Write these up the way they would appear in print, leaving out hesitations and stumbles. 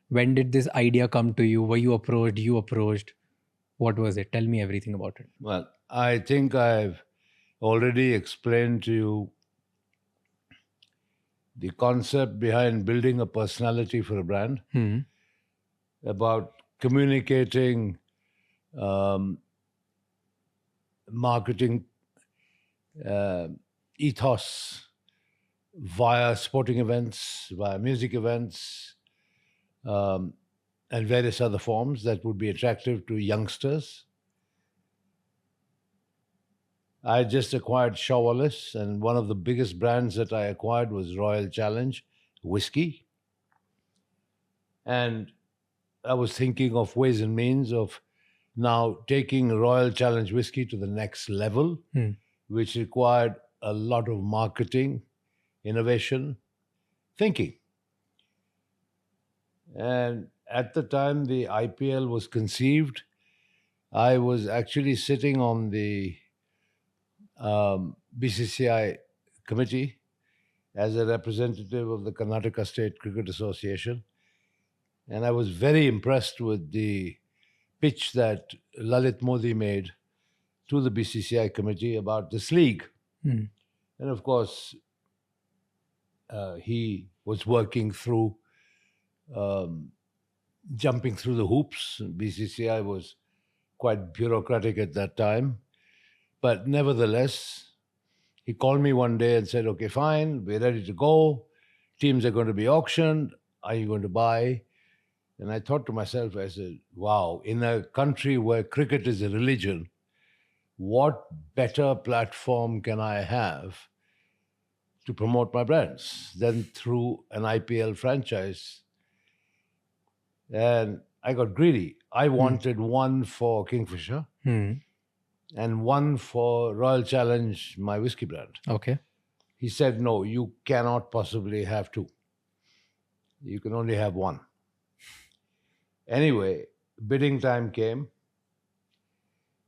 When did this idea come to you? Were you approached? You approached? What was it? Tell me everything about it. Well, I think I've already explained to you the concept behind building a personality for a brand, Hmm. about communicating marketing uh, ethos via sporting events, via music events, um, and various other forms that would be attractive to youngsters. I just acquired Shaw Wallace, and one of the biggest brands that I acquired was Royal Challenge whiskey. And I was thinking of ways and means of now taking Royal Challenge whiskey to the next level, Hmm. which required a lot of marketing, innovation, thinking. And at the time the IPL was conceived, I was actually sitting on the BCCI committee as a representative of the Karnataka State Cricket Association. And I was very impressed with the pitch that Lalit Modi made to the BCCI committee about this league. Hmm. And of course, he was working through um, jumping through the hoops. BCCI was quite bureaucratic at that time. But nevertheless, he called me one day and said, okay, fine, we're ready to go. Teams are going to be auctioned. Are you going to buy? And I thought to myself, I said, wow, in a country where cricket is a religion, what better platform can I have to promote my brands than through an IPL franchise? And I got greedy. I wanted one for Kingfisher Hmm. and one for Royal Challenge, my whiskey brand. Okay. He said, no, you cannot possibly have two. You can only have one. Anyway, bidding time came,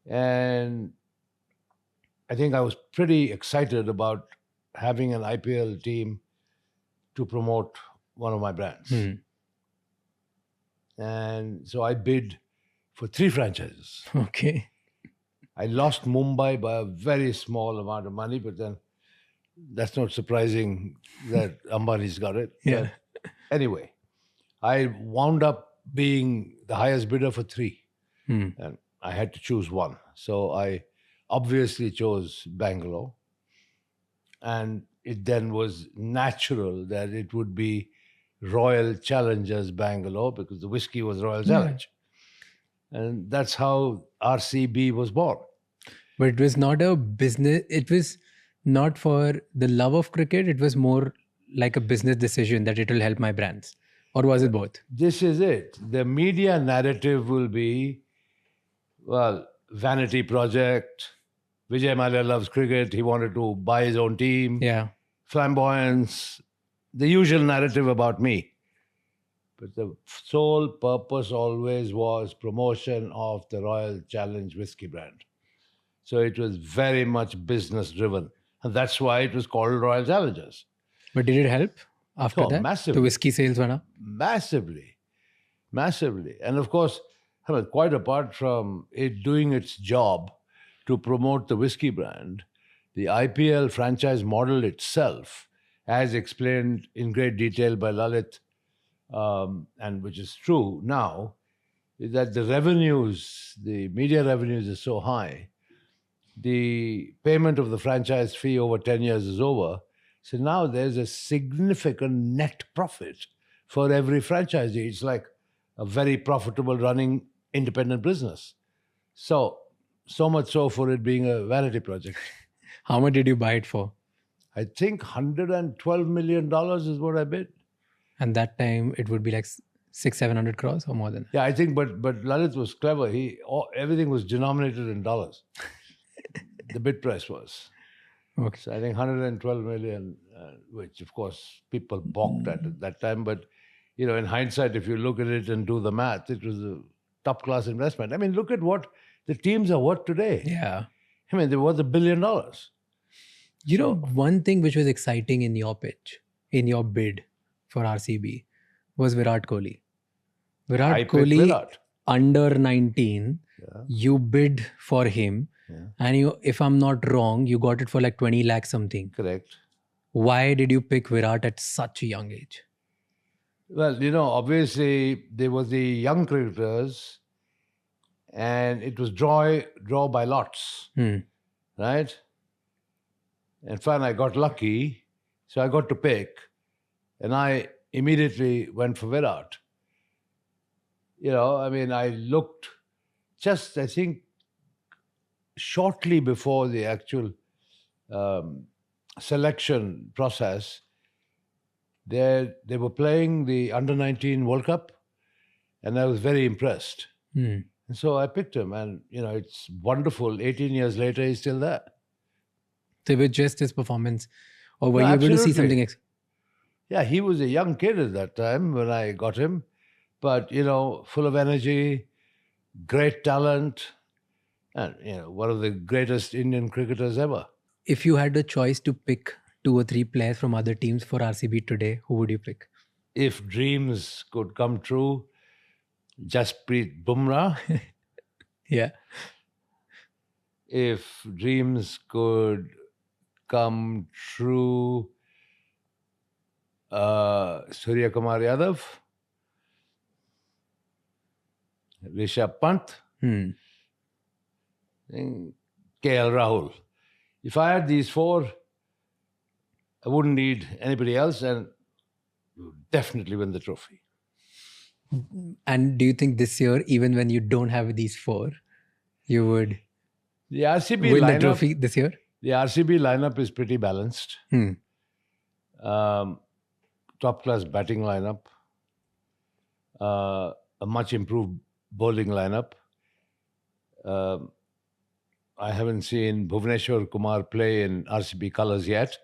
and I think I was pretty excited about having an IPL team to promote one of my brands. Hmm. And so I bid for three franchises. Okay. I lost Mumbai by a very small amount of money, but then that's not surprising that Ambani's got it. Yeah. But anyway, I wound up being the highest bidder for three, Hmm. and I had to choose one. So I obviously chose Bangalore, and it then was natural that it would be Royal Challengers Bangalore because the whiskey was Royal Challenge. And that's how RCB was born. But it was not a business. It was not for the love of cricket. It was more like a business decision that it will help my brands. Or was it both? This is it. The media narrative will be, well, vanity project. Vijay Mallya loves cricket. He wanted to buy his own team. Yeah. Flamboyance, the usual narrative about me. But the sole purpose always was promotion of the Royal Challenge whiskey brand. So it was very much business driven. And that's why it was called Royal Challengers. But did it help after Oh, that? massively. The whiskey sales went up? Massively. Massively. And of course, I mean, quite apart from it doing its job to promote the whiskey brand, the IPL franchise model itself, as explained in great detail by Lalit, and which is true now, is that the revenues, the media revenues, are so high. The payment of the franchise fee over 10 years is over. So now there's a significant net profit for every franchisee. It's like a very profitable running independent business. So much so for it being a vanity project. How much did you buy it for? I think $112 million is what I bid. And that time it would be like 600-700 crores or more than that. Yeah, I think, but Lalit was clever. Everything was denominated in dollars. The bid price was. Okay. So I think 112 million, which of course people balked at that time. But in hindsight, if you look at it and do the math, it was a top class investment. I mean, look at what the teams are worth today. Yeah. I mean, they're worth $1 billion. You know, one thing which was exciting in your pitch, in your bid for RCB, was Virat Kohli. Virat I picked Kohli Virat. under 19, Yeah. you bid for him, Yeah. and you, if I'm not wrong, you got it for like 20 lakhs something. Correct. Why did you pick Virat at such a young age? Well, obviously there was the young cricketers, and it was draw by lots, Hmm. right? And fine, I got lucky, so I got to pick, and I immediately went for Virat. I looked just, I think, shortly before the actual um, selection process. They were playing the under 19 World Cup, and I was very impressed. Hmm. And so I picked him, and it's wonderful. 18 years later, he's still there. So with just his performance, or were No, you able to see absolutely. something? Yeah, he was a young kid at that time when I got him, but full of energy, great talent, and one of the greatest Indian cricketers ever. If you had a choice to pick 2 or 3 players from other teams for RCB today, who would you pick? If dreams could come true, Jasprit Bumrah. Yeah. If dreams could come true, Surya Kumar Yadav, Rishabh Pant, Hmm. and KL Rahul. If I had these four, I wouldn't need anybody else, and would definitely win the trophy. And do you think this year, even when you don't have these 4, you would The RCB win the lineup, trophy this year? the RCB lineup is pretty balanced. Hmm. Top class batting lineup, a much improved bowling lineup. I haven't seen Bhuvneshwar Kumar play in RCB colours yet,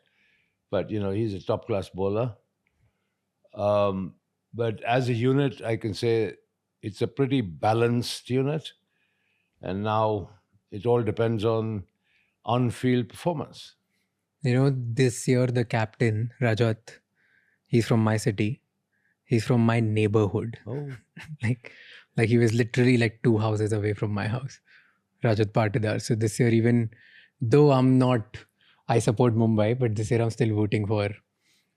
but he's a top class bowler. But as a unit, I can say it's a pretty balanced unit, and now it all depends on field performance. This year the captain, Rajat, he's from my city. He's from my neighborhood. Oh, like he was literally like 2 houses away from my house. Rajat Patidar. So this year, even though I support Mumbai, but this year I'm still voting for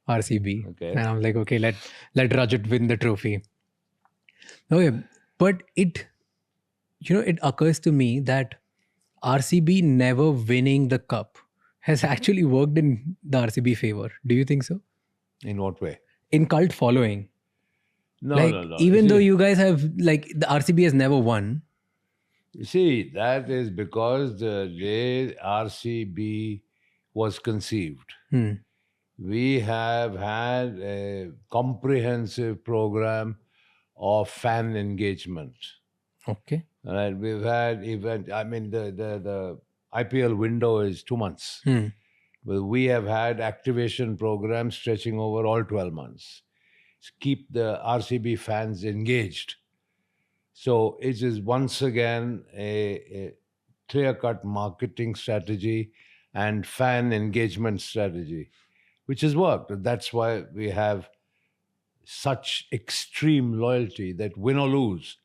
RCB. Okay. And I'm like, okay, let Rajat win the trophy. Okay, but it occurs to me that RCB never winning the cup has actually worked in the RCB favor. Do you think so? in what way? In cult following. No. Even though you guys have, the RCB has never won. You see, that is because the day RCB was conceived. Hmm. We have had a comprehensive program of fan engagement. Okay. Right? We've had event. I mean, the IPL window is 2 months. Hmm. But we have had activation programs stretching over all 12 months to keep the RCB fans engaged. So it is once again a clear-cut marketing strategy and fan engagement strategy, which has worked. That's why we have such extreme loyalty that win or lose,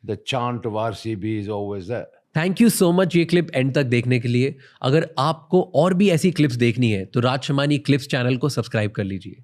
the chant of RCB is always there. Thank you so much ये clip and तक देखने के लिए. अगर आपको और भी ऐसी क्लिप्स देखनी है तो राज शमानी क्लिप्स चैनल को सब्सक्राइब कर लीजिए.